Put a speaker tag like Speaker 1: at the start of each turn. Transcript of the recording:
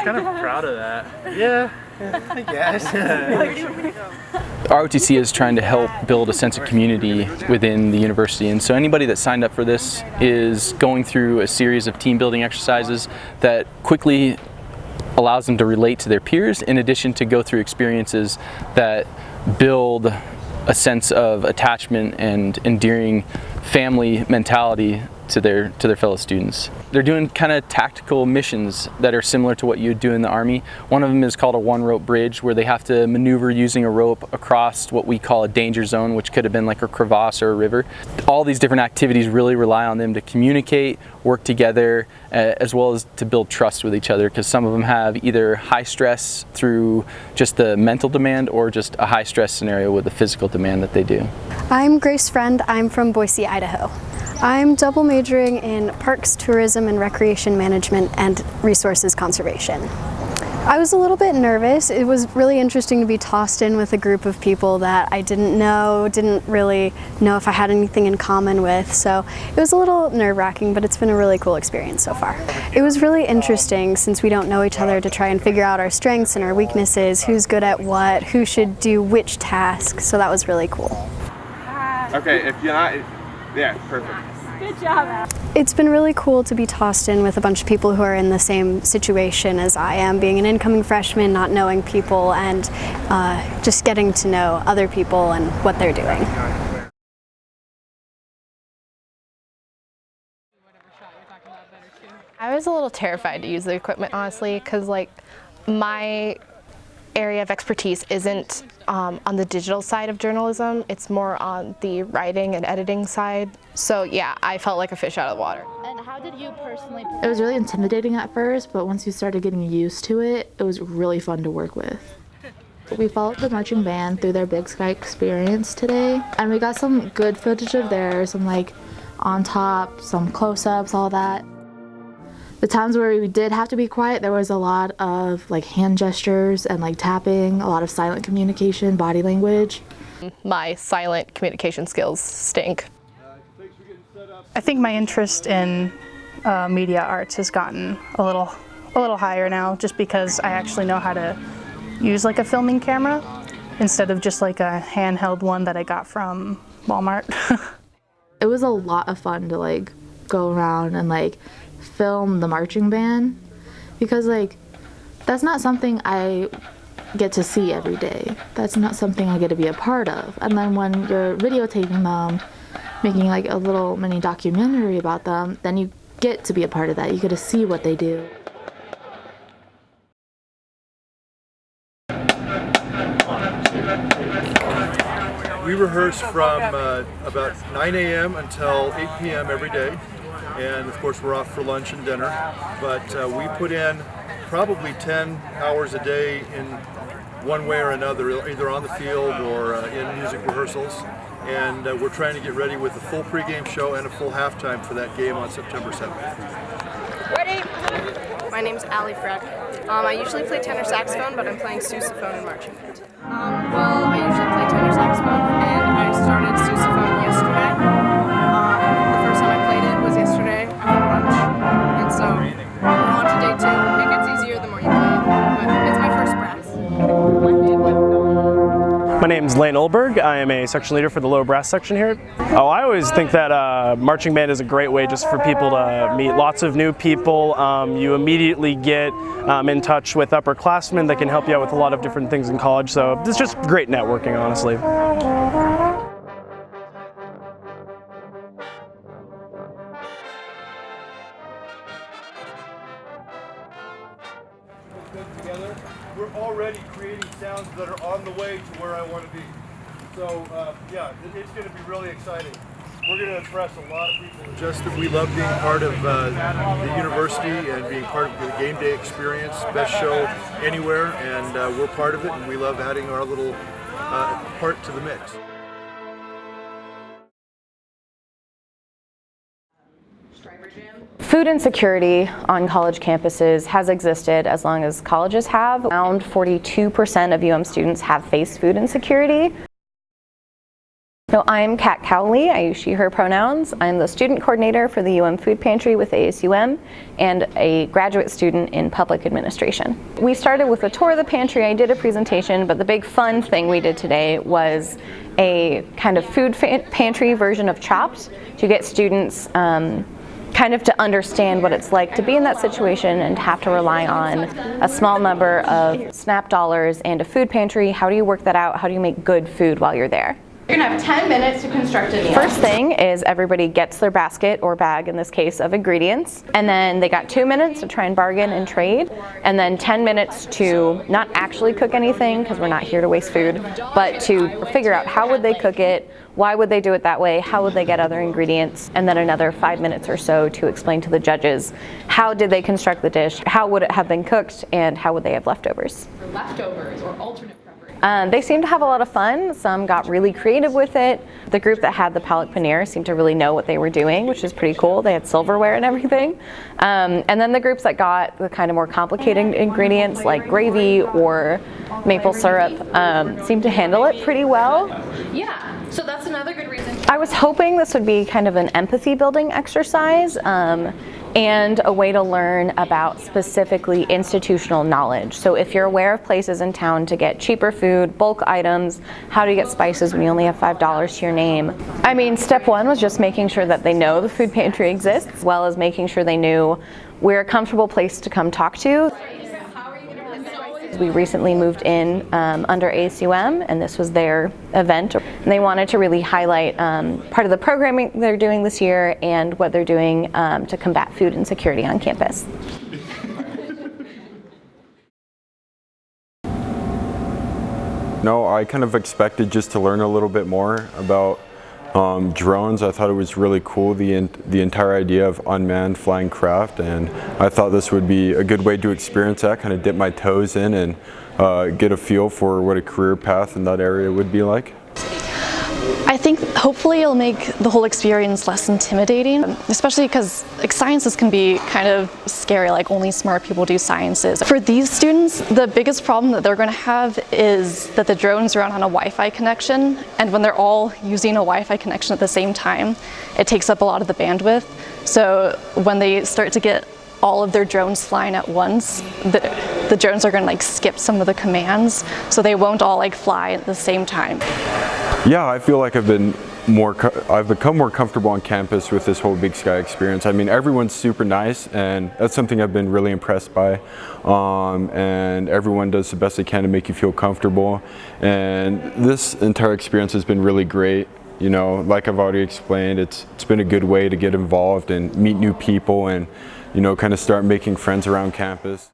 Speaker 1: kind of proud of that. Yeah, I guess.
Speaker 2: ROTC is trying to help build a sense of community within the university, and so anybody that signed up for this is going through a series of team building exercises that quickly allows them to relate to their peers, in addition to go through experiences that build a sense of attachment and endearing family mentality to their fellow students. They're doing kind of tactical missions that are similar to what you would do in the Army. One of them is called a one rope bridge, where they have to maneuver using a rope across what we call a danger zone, which could have been like a crevasse or a river. All these different activities really rely on them to communicate, work together, as well as to build trust with each other, because some of them have either high stress through just the mental demand or just a high stress scenario with the physical demand that they do.
Speaker 3: I'm Grace Friend. I'm from Boise, Idaho. I'm double majoring in Parks, Tourism and Recreation Management and Resources Conservation. I was a little bit nervous. It was really interesting to be tossed in with a group of people that I didn't really know if I had anything in common with, so it was a little nerve-wracking, but it's been a really cool experience so far. It was really interesting, since we don't know each other, to try and figure out our strengths and our weaknesses, who's good at what, who should do which task, so that was really cool.
Speaker 4: Okay, if you're not, yeah, perfect.
Speaker 5: Good job.
Speaker 3: It's been really cool to be tossed in with a bunch of people who are in the same situation as I am, being an incoming freshman, not knowing people, and just getting to know other people and what they're doing.
Speaker 6: I was a little terrified to use the equipment, honestly, because my area of expertise isn't on the digital side of journalism. It's more on the writing and editing side. So yeah, I felt like a fish out of the water.
Speaker 5: And how did you personally?
Speaker 7: It was really intimidating at first, but once you started getting used to it, it was really fun to work with. We followed the marching band through their Big Sky experience today, and we got some good footage of theirs, some on top, some close-ups, all that. The times where we did have to be quiet, there was a lot of hand gestures and tapping, a lot of silent communication, body language.
Speaker 6: My silent communication skills stink.
Speaker 8: I think my interest in media arts has gotten a little higher now, just because I actually know how to use a filming camera instead of just a handheld one that I got from Walmart.
Speaker 7: It was a lot of fun to go around and film the marching band, because that's not something I get to see every day. That's not something I get to be a part of. And then when you're videotaping them, making a little mini documentary about them, then you get to be a part of that. You get to see what they do.
Speaker 9: We rehearse from about 9 a.m. until 8 p.m. every day. And of course we're off for lunch and dinner, but we put in probably 10 hours a day in one way or another, either on the field or in music rehearsals, and we're trying to get ready with a full pregame show and a full halftime for that game on September 7th.
Speaker 10: Ready? My name's Allie Freck. I usually play tenor saxophone, but I'm playing sousaphone and marching band. Well, I usually play tenor saxophone, and I started sousaphone yesterday. Yesterday after lunch, and so we're on to day 2. It gets easier the more you play, but it's my first brass.
Speaker 11: My name's Lane Olberg. I am a section leader for the low brass section here. Oh, I always think that marching band is a great way just for people to meet lots of new people. You immediately get in touch with upperclassmen that can help you out with a lot of different things in college, so it's just great networking, honestly.
Speaker 9: Together, we're already creating sounds that are on the way to where I want to be. So yeah, it's going to be really exciting. We're going to impress a lot of people. Just that we love being part of the university and being part of the game day experience, best show anywhere, and we're part of it, and we love adding our little part to the mix.
Speaker 12: Food insecurity on college campuses has existed as long as colleges have. Around 42% of UM students have faced food insecurity. So I'm Kat Cowley. I use she, her pronouns. I'm the student coordinator for the UM Food Pantry with ASUM and a graduate student in public administration. We started with a tour of the pantry. I did a presentation, but the big fun thing we did today was a kind of food pantry version of Chopped to get students kind of to understand what it's like to be in that situation and have to rely on a small number of SNAP dollars and a food pantry. How do you work that out? How do you make good food while you're there?
Speaker 6: You're gonna have 10 minutes to construct a meal.
Speaker 12: First thing is everybody gets their basket, or bag in this case, of ingredients, and then they got 2 minutes to try and bargain and trade, and then 10 minutes to not actually cook anything, because we're not here to waste food, but to figure out how would they cook it, why would they do it that way, how would they get other ingredients, and then another 5 minutes or so to explain to the judges how did they construct the dish, how would it have been cooked, and how would they have leftovers.
Speaker 6: Leftovers or alternate.
Speaker 12: They seemed to have a lot of fun. Some got really creative with it. The group that had the palak paneer seemed to really know what they were doing, which is pretty cool. They had silverware and everything. And then the groups that got the kind of more complicated ingredients like gravy or maple syrup seemed to handle it pretty well.
Speaker 6: Yeah, so that's another good reason.
Speaker 12: I was hoping this would be kind of an empathy building exercise. And a way to learn about specifically institutional knowledge. So if you're aware of places in town to get cheaper food, bulk items, how do you get spices when you only have $5 to your name? I mean, step one was just making sure that they know the food pantry exists, as well as making sure they knew we're a comfortable place to come talk to. We recently moved in under ASUM, and this was their event. And they wanted to really highlight part of the programming they're doing this year and what they're doing to combat food insecurity on campus.
Speaker 13: No, I kind of expected just to learn a little bit more about drones. I thought it was really cool, the entire idea of unmanned flying craft, and I thought this would be a good way to experience that, kind of dip my toes in and get a feel for what a career path in that area would be like.
Speaker 14: I think hopefully it'll make the whole experience less intimidating, especially because sciences can be kind of scary, like only smart people do sciences. For these students, the biggest problem that they're going to have is that the drones run on a Wi-Fi connection, and when they're all using a Wi-Fi connection at the same time, it takes up a lot of the bandwidth. So when they start to get all of their drones flying at once, the drones are going to like skip some of the commands, so they won't all like fly at the same time.
Speaker 13: Yeah, I feel like I've become more comfortable on campus with this whole Big Sky experience. I mean, everyone's super nice, and that's something I've been really impressed by. And everyone does the best they can to make you feel comfortable. And this entire experience has been really great. You know, like I've already explained, it's been a good way to get involved and meet new people and, you know, kind of start making friends around campus.